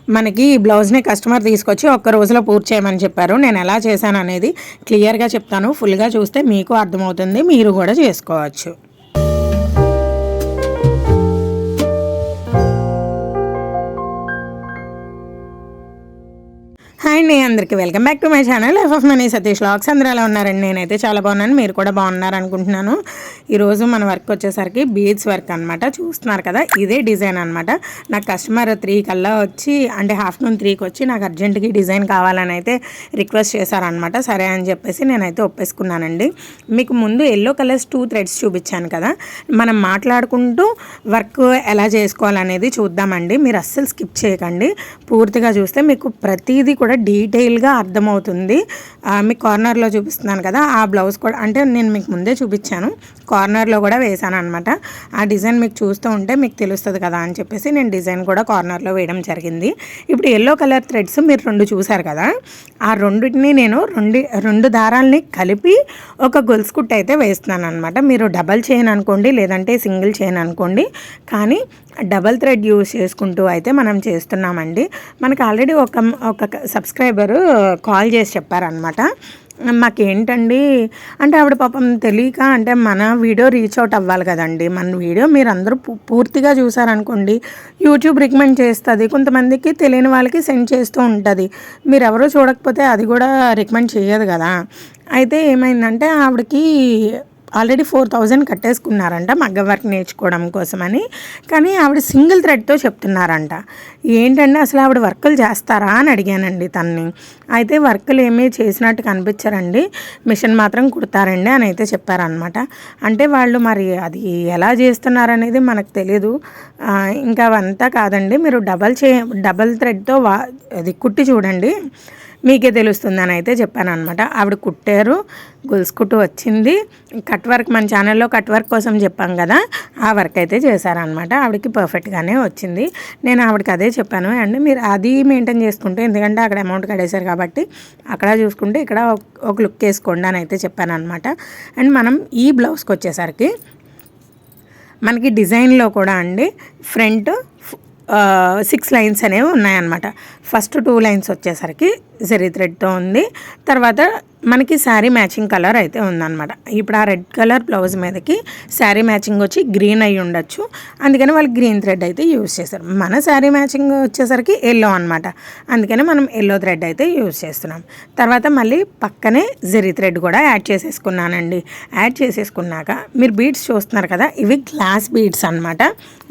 మనకి ఈ బ్లౌజ్ని కస్టమర్ తీసుకొచ్చి ఒక్క రోజులో పూర్తి చేయమని చెప్పారు. నేను ఎలా చేశాను అనేది క్లియర్గా చెప్తాను. ఫుల్గా చూస్తే మీకు అర్థమవుతుంది, మీరు కూడా చేసుకోవచ్చు. హాయ్ అండి, అందరికీ welcome back to my channel life of money Satish vlogs. అందరూ ఎలా ఉన్నారండి? నేనైతే చాలా బాగున్నాను, మీరు కూడా బాగున్నారు అనుకుంటున్నాను. ఈరోజు మన వర్క్ వచ్చేసరికి బీడ్స్ వర్క్ అనమాట. చూస్తున్నారు కదా, ఇదే డిజైన్ అనమాట. నాకు కస్టమర్ 3 కల్లా వచ్చి, అంటే ఆఫ్టర్నూన్ 3కి వచ్చి నాకు అర్జెంటుగా డిజైన్ కావాలని అయితే రిక్వెస్ట్ చేశారనమాట. సరే అని చెప్పేసి నేనైతే ఒప్పేసుకున్నానండి. మీకు ముందు ఎల్లో కలర్స్ 2 థ్రెడ్స్ చూపించాను కదా, మనం మాట్లాడుకుంటూ వర్క్ ఎలా చేసుకోవాలనేది చూద్దామండి. మీరు అస్సలు స్కిప్ చేయకండి, పూర్తిగా చూస్తే మీకు ప్రతిదీ కూడా డీటెయిల్గా అర్థమవుతుంది. మీకు కార్నర్లో చూపిస్తున్నాను కదా, ఆ బ్లౌజ్ కూడా అంటే నేను మీకు ముందే చూపించాను, కార్నర్లో కూడా వేసాను అనమాట. ఆ డిజైన్ మీకు చూస్తూ ఉంటే మీకు తెలుస్తుంది కదా అని చెప్పేసి నేను డిజైన్ కూడా కార్నర్లో వేయడం జరిగింది. ఇప్పుడు ఎల్లో కలర్ థ్రెడ్స్ మీరు 2 చూసారు కదా, ఆ రెండింటిని నేను రెండు దారాలని కలిపి ఒక గొలుసు కుట్టు అయితే వేస్తున్నాను అనమాట. మీరు డబల్ చైన్ అనుకోండి, లేదంటే సింగిల్ చైన్ అనుకోండి, కానీ డబల్ థ్రెడ్ యూజ్ చేసుకుంటూ అయితే మనం చేస్తున్నామండి. మనకు ఆల్రెడీ ఒక సబ్స్క్రైబరు కాల్ చేసి చెప్పారనమాట, మాకేంటండి అంటే ఆవిడ పాపం తెలియక, అంటే మన వీడియో రీచ్ అవుట్ అవ్వాలి కదండి. మన వీడియో మీరు అందరూ పూర్తిగా చూసారనుకోండి, యూట్యూబ్ రికమెండ్ చేస్తుంది, కొంతమందికి తెలియని వాళ్ళకి సెండ్ చేస్తూ ఉంటుంది. మీరు ఎవరో చూడకపోతే అది కూడా రికమెండ్ చేయదు కదా. అయితే ఏమైందంటే ఆవిడకి ఆల్రెడీ 4000 కట్టేసుకున్నారంట మగ్గ వర్క్ నేర్చుకోవడం కోసమని. కానీ ఆవిడ సింగిల్ థ్రెడ్తో చెప్తున్నారంట. ఏంటంటే అసలు ఆవిడ వర్కులు చేస్తారా అని అడిగానండి తన్ని. అయితే వర్కులు ఏమీ చేసినట్టు కనిపించారండి, మిషన్ మాత్రం కుడతారండి అని అయితే చెప్పారనమాట. అంటే వాళ్ళు మరి అది ఎలా చేస్తున్నారనేది మనకు తెలీదు. ఇంకా అవంతా కాదండి, మీరు డబల్ థ్రెడ్తో అది కుట్టి చూడండి, మీకే తెలుస్తుందని అయితే చెప్పాను అనమాట. ఆవిడ కుట్టారు, గొలుసు కుట్టు వచ్చింది. కట్ వర్క్ మన ఛానల్లో కట్ వర్క్ కోసం చెప్పాం కదా, ఆ వర్క్ అయితే చేశారనమాట. ఆవిడకి పర్ఫెక్ట్గానే వచ్చింది. నేను ఆవిడకి అదే చెప్పాను, అండ్ మీరు అది మెయింటైన్ చేసుకుంటే, ఎందుకంటే అక్కడ అమౌంట్ కట్టేశారు కాబట్టి అక్కడ చూసుకుంటే ఇక్కడ ఒక లుక్ వేసుకోండి అని అయితే చెప్పాను అనమాట. అండ్ మనం ఈ బ్లౌజ్కి వచ్చేసరికి మనకి డిజైన్లో కూడా అండి ఫ్రంట్ 6 లైన్స్ అనేవి ఉన్నాయన్నమాట. ఫస్ట్ 2 లైన్స్ వచ్చేసరికి జరీ థ్రెడ్తో ఉంది. తర్వాత మనకి శారీ మ్యాచింగ్ కలర్ అయితే ఉందన్నమాట. ఇప్పుడు ఆ రెడ్ కలర్ బ్లౌజ్ మీదకి శారీ మ్యాచింగ్ వచ్చి గ్రీన్ అయి ఉండొచ్చు, అందుకని వాళ్ళు గ్రీన్ థ్రెడ్ అయితే యూజ్ చేశారు. మన శారీ మ్యాచింగ్ వచ్చేసరికి ఎల్లో అనమాట, అందుకని మనం ఎల్లో థ్రెడ్ అయితే యూజ్ చేస్తున్నాం. తర్వాత మళ్ళీ పక్కనే జరీ థ్రెడ్ కూడా యాడ్ చేసేసుకున్నానండి. యాడ్ చేసేసుకున్నాక మీరు బీడ్స్ చూస్తున్నారు కదా, ఇవి గ్లాస్ బీడ్స్ అనమాట,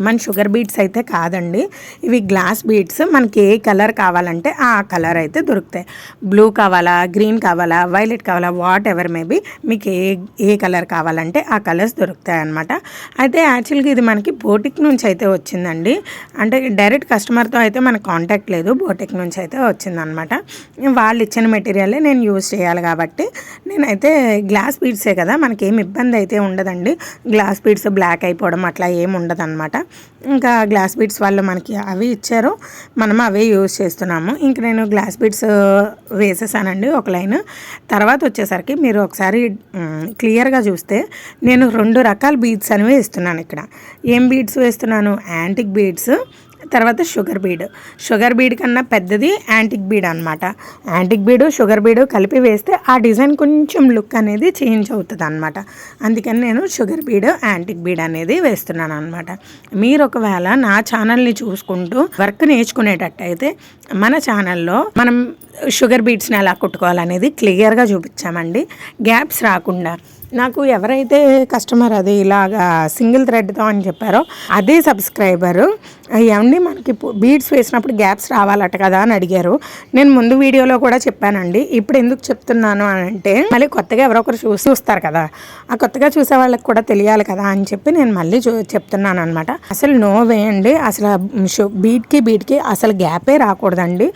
మన షుగర్ బీడ్స్ అయితే కాదండి. ఇవి గ్లాస్ బీడ్స్. మనకి ఏ కలర్ కావాలంటే ఆ కలర్ అయితే దొరుకుతాయి. బ్లూ కావాలా, గ్రీన్ కావాలా, వైలెట్ కావాలా, వాట్ ఎవర్ మేబీ మీకు ఏ కలర్ కావాలంటే ఆ కలర్స్ దొరుకుతాయి అన్నమాట. అయితే యాక్చువల్గా ఇది మనకి బోటిక్ నుంచి అయితే వచ్చిందండి, అంటే డైరెక్ట్ కస్టమర్తో అయితే మనకు కాంటాక్ట్ లేదు, బోటిక్ నుంచి అయితే వచ్చిందనమాట. వాళ్ళు ఇచ్చిన మెటీరియలే నేను యూజ్ చేయాలి కాబట్టి నేనైతే గ్లాస్ బీడ్సే కదా, మనకి ఏమి ఇబ్బంది అయితే ఉండదండి. గ్లాస్ బీడ్స్ బ్లాక్ అయిపోవడం అట్లా ఏమి ఉండదు అనమాట. ఇంకా గ్లాస్ బీడ్స్ వాళ్ళు మనకి అవి ఇచ్చారు, మనం అవే యూజ్ చేస్తున్నాము. ఇంక నేను గ్లాస్ బీడ్స్ వేసేసానండి ఒక లైన్. తర్వాత వచ్చేసరికి మీరు ఒకసారి క్లియర్గా చూస్తే నేను 2 రకాల బీడ్స్ అనేవి వేస్తున్నాను. ఇక్కడ ఏం బీడ్స్ వేస్తున్నాను, యాంటిక్ బీడ్స్, తర్వాత షుగర్ బీడ్ కన్నా పెద్దది యాంటిక్ బీడ్ అనమాట. యాంటిక్ బీడు షుగర్ బీడు కలిపి వేస్తే ఆ డిజైన్ కొంచెం లుక్ అనేది చేంజ్ అవుతుంది అనమాట. అందుకని నేను షుగర్ బీడ్ యాంటిక్ బీడ్ అనేది వేస్తున్నాను అనమాట. మీరు ఒకవేళ నా ఛానల్ని చూసుకుంటూ వర్క్ నేర్చుకునేటట్టయితే మన ఛానల్లో మనం షుగర్ బీడ్స్ని ఎలా కుట్టుకోవాలనేది క్లియర్గా చూపించామండి, గ్యాప్స్ రాకుండా. నాకు ఎవరైతే కస్టమర్ అది ఇలాగా సింగిల్ థ్రెడ్తో అని చెప్పారో అదే సబ్స్క్రైబరు, ఏమండి మనకి బీడ్స్ వేసినప్పుడు గ్యాప్స్ రావాలట కదా అని అడిగారు. నేను ముందు వీడియోలో కూడా చెప్పానండి, ఇప్పుడు ఎందుకు చెప్తున్నాను అని అంటే మళ్ళీ కొత్తగా ఎవరో ఒకరు చూస్తారు కదా, ఆ కొత్తగా చూసే వాళ్ళకి కూడా తెలియాలి కదా అని చెప్పి నేను మళ్ళీ చెప్తున్నాను అనమాట. అసలు నో వే అండి, అసలు బీడ్కి అసలు గ్యాపే రాకూడదండి,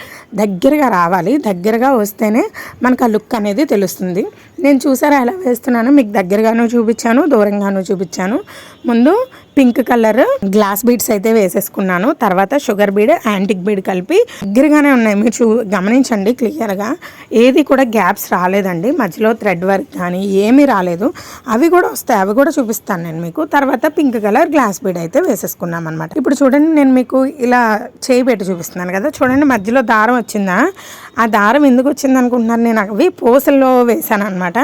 దగ్గరగా రావాలి. దగ్గరగా వస్తేనే మనకు ఆ లుక్ అనేది తెలుస్తుంది. నేను చూసారా ఎలా వేస్తున్నాను, మీకు దగ్గరగాను చూపించాను, దూరంగాను చూపించాను. ముందు పింక్ కలర్ గ్లాస్ బీడ్స్ అయితే వేసేసుకున్నాను. తర్వాత షుగర్ బీడ్, యాంటిక్ బీడ్ కలిపి దగ్గరగానే ఉన్నాయి. మీరు గమనించండి క్లియర్గా, ఏది కూడా గ్యాప్స్ రాలేదండి. మధ్యలో థ్రెడ్ వర్క్ కానీ ఏమీ రాలేదు. అవి కూడా వస్తాయి, అవి కూడా చూపిస్తాను నేను మీకు. తర్వాత పింక్ కలర్ గ్లాస్ బీడ్ అయితే వేసేసుకున్నాం అనమాట. ఇప్పుడు చూడండి, నేను మీకు ఇలా చేయి పెట్టి చూపిస్తున్నాను కదా, చూడండి మధ్యలో దారం వచ్చిందా. ఆ దారం ఎందుకు వచ్చింది అనుకుంటున్నారు, నేను అవి పూసల్లో వేసాను అనమాట.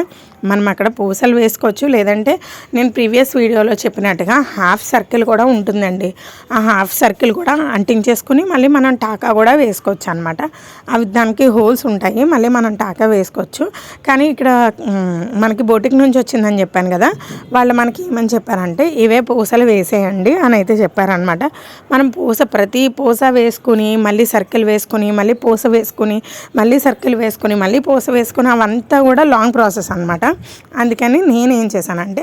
మనం అక్కడ పూసలు వేసుకోవచ్చు, లేదంటే నేను ప్రీవియస్ వీడియోలో చెప్పినట్టుగా హాఫ్ సర్కిల్ కూడా ఉంటుందండి. ఆ హాఫ్ సర్కిల్ కూడా అంటించేసుకుని మళ్ళీ మనం టాకా కూడా వేసుకోవచ్చు అనమాట. అవి దానికి హోల్స్ ఉంటాయి, మళ్ళీ మనం టాకా వేసుకోవచ్చు. కానీ ఇక్కడ మనకి బోటిక్ నుంచి వచ్చిందని చెప్పాను కదా, వాళ్ళు మనకి ఏమని చెప్పారంటే ఇవే పూసలు వేసేయండి అని అయితే చెప్పారనమాట. మనం ప్రతి పూస వేసుకుని మళ్ళీ సర్కిల్ వేసుకుని మళ్ళీ పూస వేసుకుని మళ్ళీ సర్కిల్ వేసుకుని మళ్ళీ పూస వేసుకుని అవంతా కూడా లాంగ్ ప్రాసెస్ అనమాట. అందుకని నేను ఏం చేశానంటే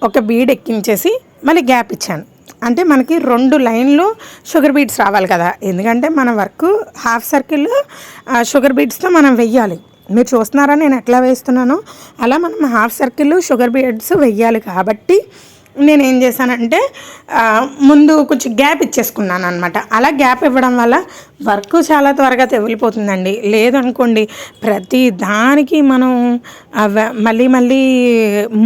ఒక బీడ్ ఎక్కించేసి మళ్ళీ గ్యాప్ ఇచ్చాను. అంటే మనకి 2 లైన్లు షుగర్ బీడ్స్ రావాలి కదా, ఎందుకంటే మన వర్క్ హాఫ్ సర్కిల్ షుగర్ బీడ్స్తో మనం వెయ్యాలి. మీరు చూస్తున్నారా నేను ఎట్లా వేస్తున్నానో, అలా మనం హాఫ్ సర్కిల్ షుగర్ బీడ్స్ వెయ్యాలి. కాబట్టి నేను ఏం చేశానంటే ముందు కొంచెం గ్యాప్ ఇచ్చేసుకున్నాను అనమాట. అలా గ్యాప్ ఇవ్వడం వల్ల వర్క్ చాలా త్వరగా తెగిలిపోతుందండి. లేదనుకోండి ప్రతి దానికి మనం మళ్ళీ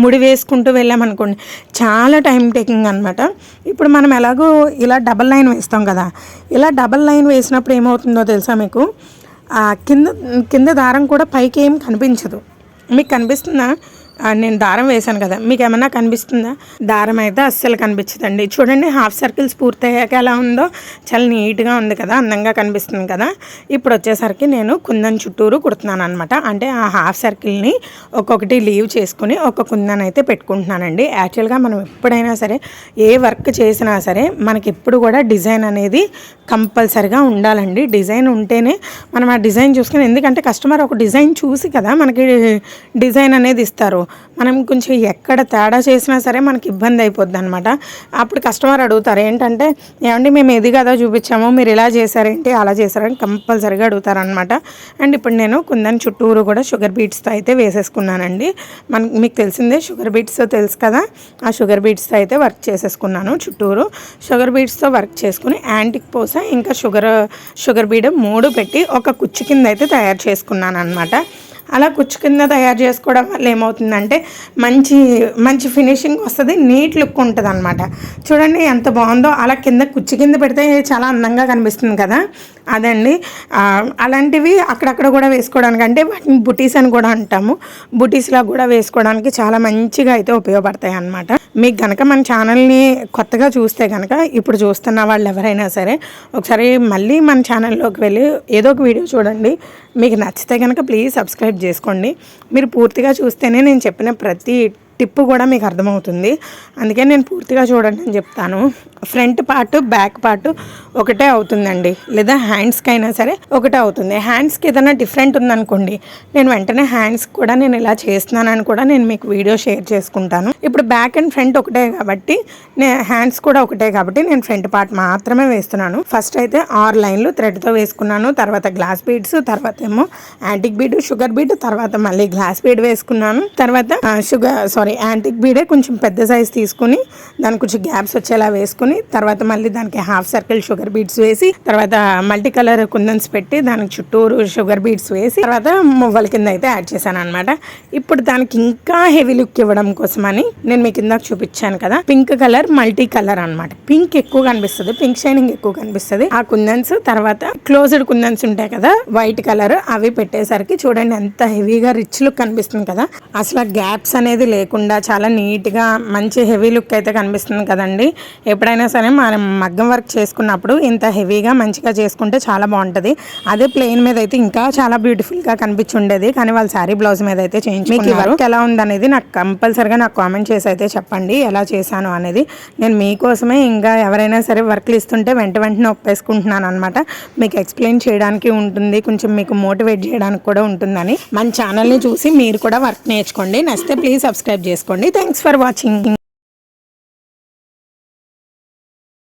ముడి వేసుకుంటూ వెళ్ళామనుకోండి చాలా టైం టేకింగ్ అనమాట. ఇప్పుడు మనం ఎలాగో ఇలా డబల్ లైన్ వేస్తాం కదా, ఇలా డబల్ లైన్ వేసినప్పుడు ఏమవుతుందో తెలుసా మీకు, కింద దారం కూడా పైకి ఏం కనిపించదు. మీకు కనిపిస్తుందా? నేను దారం వేశాను కదా, మీకు ఏమన్నా కనిపిస్తుందా? దారం అయితే అస్సలు కనిపించదండి. చూడండి హాఫ్ సర్కిల్స్ పూర్తయ్యాక ఎలా ఉందో, చాలా నీట్గా ఉంది కదా, అందంగా కనిపిస్తుంది కదా. ఇప్పుడు వచ్చేసరికి నేను కుందన్ చుట్టూరు కుడుతున్నాను అనమాట. అంటే ఆ హాఫ్ సర్కిల్ని ఒక్కొక్కటి లీవ్ చేసుకుని ఒక కుందన్ అయితే పెట్టుకుంటున్నానండి. యాక్చువల్గా మనం ఎప్పుడైనా సరే ఏ వర్క్ చేసినా సరే మనకి ఎప్పుడు కూడా డిజైన్ అనేది కంపల్సరిగా ఉండాలండి. డిజైన్ ఉంటేనే మనం ఆ డిజైన్ చూసుకుని, ఎందుకంటే కస్టమర్ ఒక డిజైన్ చూసి కదా మనకి డిజైన్ అనేది ఇస్తారు. మనం కొంచెం ఎక్కడ తేడా చేసినా సరే మనకి ఇబ్బంది అయిపోద్ది అనమాట. అప్పుడు కస్టమర్ అడుగుతారు ఏంటంటే, ఏమండి మేము ఇది కదా చూపించాము, మీరు ఇలా చేశారేంటి అలా చేశారని కంపల్సరీగా అడుగుతారనమాట. అండ్ ఇప్పుడు నేను కుందన్ చుట్టూరు కూడా షుగర్ బీట్స్తో అయితే వేసేసుకున్నానండి. మీకు తెలిసిందే షుగర్ బీట్స్ తెలుసు కదా, ఆ షుగర్ బీట్స్తో అయితే వర్క్ చేసేసుకున్నాను. చుట్టూరు షుగర్ బీట్స్తో వర్క్ చేసుకుని యాంటిక్ పూస ఇంకా షుగర్ బీడ్ 3 పెట్టి ఒక కుచ్చు కింద అయితే తయారు చేసుకున్నాను అనమాట. అలా కుచ్చు కింద తయారు చేసుకోవడం వల్ల ఏమవుతుందంటే మంచి ఫినిషింగ్ వస్తుంది, నీట్ లుక్ ఉంటుంది అనమాట. చూడండి ఎంత బాగుందో. అలా కింద కుచ్చు కింద పెడితే చాలా అందంగా కనిపిస్తుంది కదా, అదండి. అలాంటివి అక్కడక్కడ కూడా వేసుకోవడానికి, అంటే వాటిని బుటీస్ అని కూడా అంటాము, బుటీస్లా కూడా వేసుకోవడానికి చాలా మంచిగా అయితే ఉపయోగపడతాయి అన్నమాట. మీకు కనుక మన ఛానల్ని కొత్తగా చూస్తే కనుక, ఇప్పుడు చూస్తున్న వాళ్ళు ఎవరైనా సరే ఒకసారి మళ్ళీ మన ఛానల్లోకి వెళ్ళి ఏదో ఒక వీడియో చూడండి. మీకు నచ్చితే కనుక ప్లీజ్ సబ్స్క్రైబ్ చేసుకోండి. మీరు పూర్తిగా చూస్తేనే నేను చెప్పిన ప్రతి టిప్ కూడా మీకు అర్థమవుతుంది. అందుకే నేను పూర్తిగా చూడండి అని చెప్తాను. ఫ్రంట్ పార్ట్ బ్యాక్ పార్ట్ ఒకటే అవుతుందండి, లేదా హ్యాండ్స్కి అయినా సరే ఒకటే అవుతుంది. హ్యాండ్స్కి ఏదైనా డిఫరెంట్ ఉందనుకోండి, నేను వెంటనే హ్యాండ్స్ కూడా నేను ఇలా చేస్తున్నానని కూడా నేను మీకు వీడియో షేర్ చేసుకుంటాను. ఇప్పుడు బ్యాక్ అండ్ ఫ్రంట్ ఒకటే కాబట్టి, హ్యాండ్స్ కూడా ఒకటే కాబట్టి నేను ఫ్రంట్ పార్ట్ మాత్రమే వేస్తున్నాను. ఫస్ట్ అయితే 6 లైన్లు థ్రెడ్తో వేసుకున్నాను. తర్వాత గ్లాస్ బీడ్స్, తర్వాత ఏమో యాంటిక్ బీడ్, షుగర్ బీడ్, తర్వాత మళ్ళీ గ్లాస్ బీడ్ వేసుకున్నాను. తర్వాత యాంటిక్ బీడే కొంచెం పెద్ద సైజ్ తీసుకుని దానికి కొంచెం గ్యాప్స్ వచ్చేలా వేసుకుని, తర్వాత మళ్ళీ దానికి హాఫ్ సర్కిల్ షుగర్ బీడ్స్ వేసి, తర్వాత మల్టీ కలర్ కుందన్స్ పెట్టి దానికి చుట్టూరు షుగర్ బీడ్స్ వేసి, తర్వాత మువ్వల కింద అయితే యాడ్ చేశాను అనమాట. ఇప్పుడు దానికి ఇంకా హెవీ లుక్ ఇవ్వడం కోసమని నేను మీకు ఇందాక చూపించాను కదా, పింక్ కలర్ మల్టీ కలర్ అనమాట. పింక్ ఎక్కువ కనిపిస్తుంది, పింక్ షైనింగ్ ఎక్కువ కనిపిస్తుంది. ఆ కుందన్స్ తర్వాత క్లోజ్డ్ కుందన్స్ ఉంటాయి కదా వైట్ కలర్, అవి పెట్టేసరికి చూడండి ఎంత హెవీగా రిచ్ లుక్ కనిపిస్తుంది కదా. అసలు గ్యాప్స్ అనేది లేకుండా చాలా నీట్గా మంచి హెవీ లుక్ అయితే కనిపిస్తుంది కదండి. ఎప్పుడైనా సరే మనం మగ్గం వర్క్ చేసుకున్నప్పుడు ఇంత హెవీగా మంచిగా చేసుకుంటే చాలా బాగుంటుంది. అదే ప్లెయిన్ మీద అయితే ఇంకా చాలా బ్యూటిఫుల్గా కనిపించుండేది, కానీ వాళ్ళు శారీ బ్లౌజ్ మీద అయితే చేయించుకున్నారు. ఎలా ఉందనేది నాకు కంపల్సరిగా నాకు కామెంట్ చేసి అయితే చెప్పండి ఎలా చేశాను అనేది. నేను మీకోసమే ఇంకా ఎవరైనా సరే వర్క్లు ఇస్తుంటే వెంటనే ఒప్పేసుకుంటున్నాను అనమాట. మీకు ఎక్స్ప్లెయిన్ చేయడానికి ఉంటుంది, కొంచెం మీకు మోటివేట్ చేయడానికి కూడా ఉంటుందని. మన ఛానల్ని చూసి మీరు కూడా వర్క్ నేర్చుకోండి. నచ్చితే ప్లీజ్ సబ్స్క్రైబ్ చేసుకోండి. Thanks for watching.